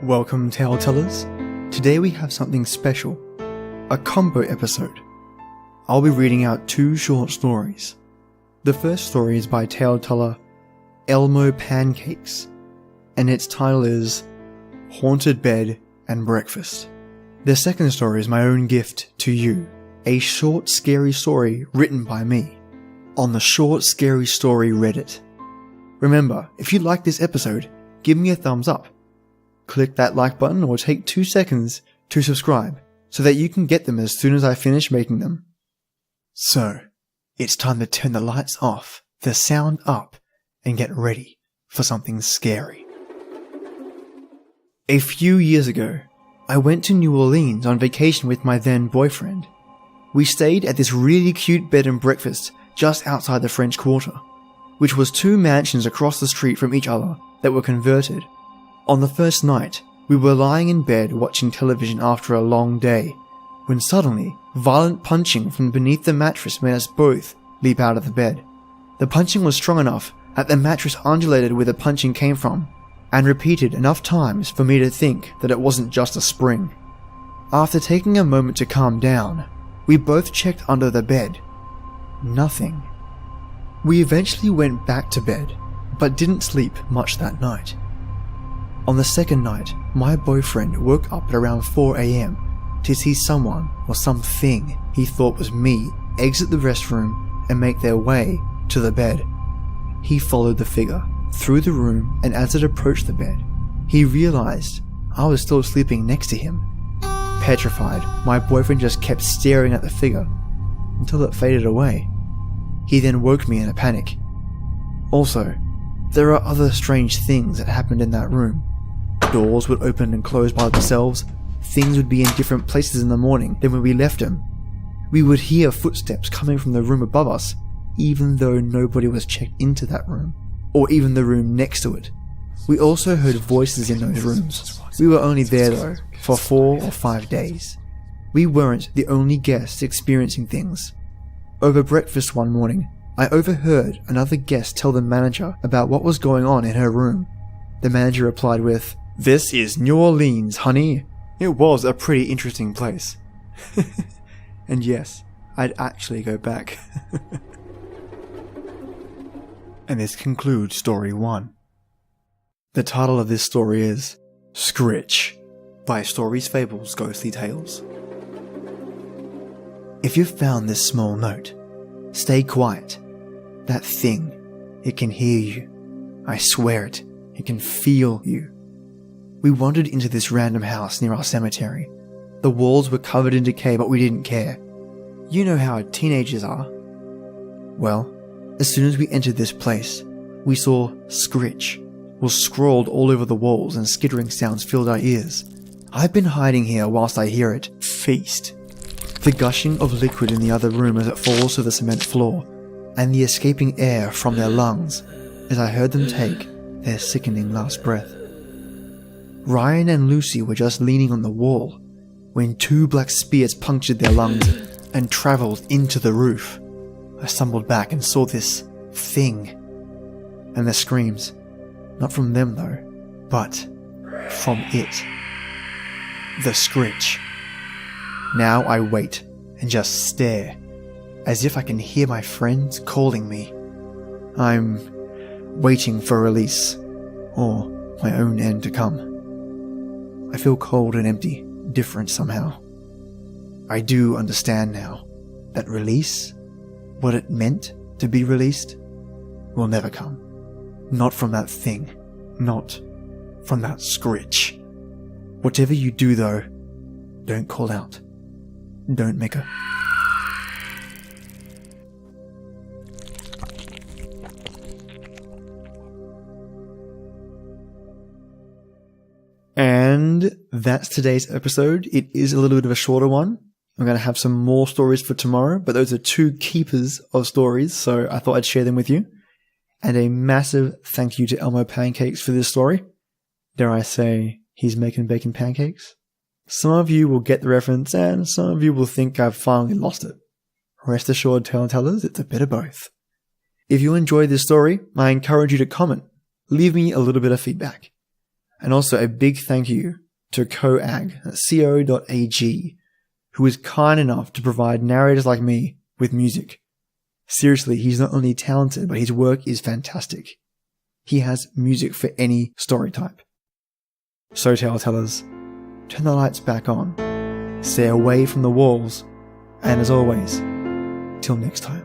Welcome, Tale Tellers. Today we have something special, a combo episode. I'll be reading out 2 short stories. The first story is by tale teller Elmopancakes, and its title is Haunted Bed and Breakfast. The second story is my own gift to you, a short scary story written by me on the Short Scary Story Reddit. Remember, if you like this episode, give me a thumbs up. Click that like button or take 2 seconds to subscribe so that you can get them as soon as I finish making them. So, it's time to turn the lights off, the sound up, and get ready for something scary. A few years ago, I went to New Orleans on vacation with my then boyfriend. We stayed at this really cute bed and breakfast just outside the French Quarter, which was 2 mansions across the street from each other that were converted. On the first night, we were lying in bed watching television after a long day, when suddenly, violent punching from beneath the mattress made us both leap out of the bed. The punching was strong enough that the mattress undulated where the punching came from, and repeated enough times for me to think that it wasn't just a spring. After taking a moment to calm down, we both checked under the bed. Nothing. We eventually went back to bed, but didn't sleep much that night. On the second night, my boyfriend woke up at around 4 AM to see someone or something he thought was me exit the restroom and make their way to the bed. He followed the figure through the room, and as it approached the bed, he realized I was still sleeping next to him. Petrified, my boyfriend just kept staring at the figure until it faded away. He then woke me in a panic. Also, there are other strange things that happened in that room. Doors would open and close by themselves. Things would be in different places in the morning than when we left them. We would hear footsteps coming from the room above us, even though nobody was checked into that room, or even the room next to it. We also heard voices in those rooms. We were only there though, for 4 or 5 days. We weren't the only guests experiencing things. Over breakfast one morning, I overheard another guest tell the manager about what was going on in her room. The manager replied with, "This is New Orleans, honey. It was a pretty interesting place." And yes, I'd actually go back. And this concludes story 1. The title of this story is Scritch by Fables Ghostly Tales. If you've found this small note, stay quiet. That thing, it can hear you. I swear it can feel you. We wandered into this random house near our cemetery. The walls were covered in decay, but we didn't care. You know how teenagers are. Well, as soon as we entered this place, we saw Scritch was scrawled all over the walls and skittering sounds filled our ears. I've been hiding here whilst I hear it feast. The gushing of liquid in the other room as it falls to the cement floor, and the escaping air from their lungs as I heard them take their sickening last breath. Ryan and Lucy were just leaning on the wall when 2 black spears punctured their lungs and travelled into the roof. I stumbled back and saw this thing, and the screams, not from them though, but from it. The Scritch. Now I wait and just stare, as if I can hear my friends calling me. I'm waiting for release, or my own end to come. I feel cold and empty, different somehow. I do understand now that release, what it meant to be released, will never come. Not from that thing, not from that Scritch. Whatever you do though, don't call out. Don't make a... And that's today's episode. It is a little bit of a shorter one. I'm going to have some more stories for tomorrow, but those are 2 keepers of stories, so I thought I'd share them with you. And a massive thank you to Elmopancakes for this story. Dare I say, he's making bacon pancakes? Some of you will get the reference, and some of you will think I've finally lost it. Rest assured, Tale Tellers, it's a bit of both. If you enjoyed this story, I encourage you to comment. Leave me a little bit of feedback. And also a big thank you to COAG, that's co.ag, who is kind enough to provide narrators like me with music. Seriously, he's not only talented, but his work is fantastic. He has music for any story type. So tale-tellers, turn the lights back on, stay away from the walls, and as always, till next time.